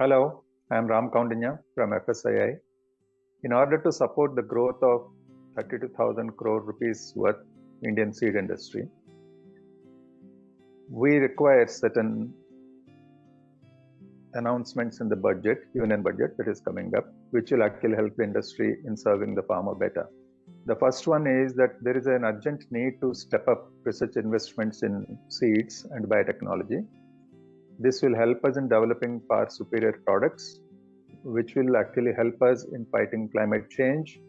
Hello, I am Kaundinya from FSII. In order to support the growth of 32,000 crore rupees worth Indian seed industry, we require certain announcements in the budget, union budget that is coming up, which will actually help the industry in serving the farmer better. The first one is that there is an urgent need to step up research investments in seeds and biotechnology. This will help us in developing far superior products, which will actually help us in fighting climate change,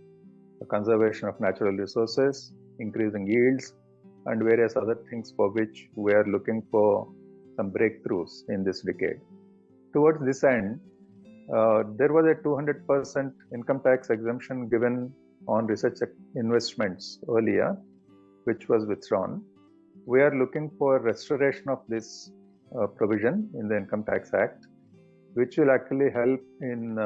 the conservation of natural resources, increasing yields, and various other things for which we are looking for some breakthroughs in this decade. Towards this end, there was a 200% income tax exemption given on research investments earlier, which was withdrawn. We are looking for restoration of this provision in the Income Tax Act, which will actually help in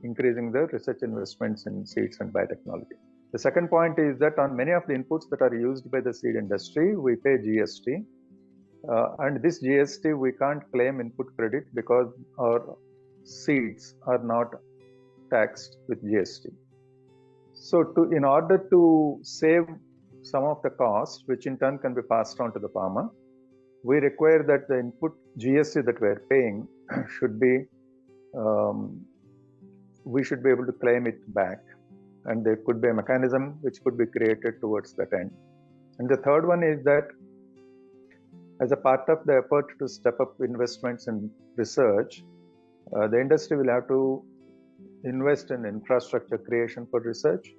increasing the research investments in seeds and biotechnology. The second point is that on many of the inputs that are used by the seed industry, we pay GST. And this GST, we can't claim input credit because our seeds are not taxed with GST. So in order to save some of the cost, which in turn can be passed on to the farmer, we require that the input GST that we are paying should be, we should be able to claim it back. And there could be a mechanism which could be created towards that end. And the third one is that as a part of the effort to step up investments in research, the industry will have to invest in infrastructure creation for research,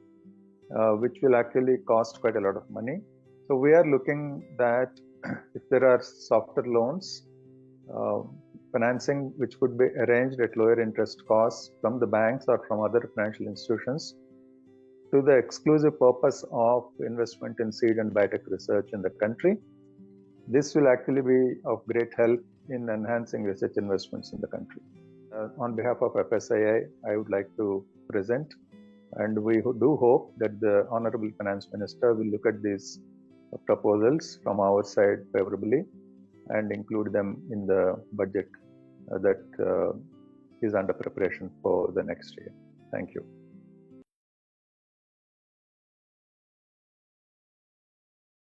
which will actually cost quite a lot of money. So we are looking that if there are softer loans, financing which could be arranged at lower interest costs from the banks or from other financial institutions to the exclusive purpose of investment in seed and biotech research in the country. This will actually be of great help in enhancing research investments in the country. On behalf of FSII, I would like to present, and we do hope that the Honorable Finance Minister will look at these proposals from our side favorably and include them in the budget that is under preparation for the next year. Thank you.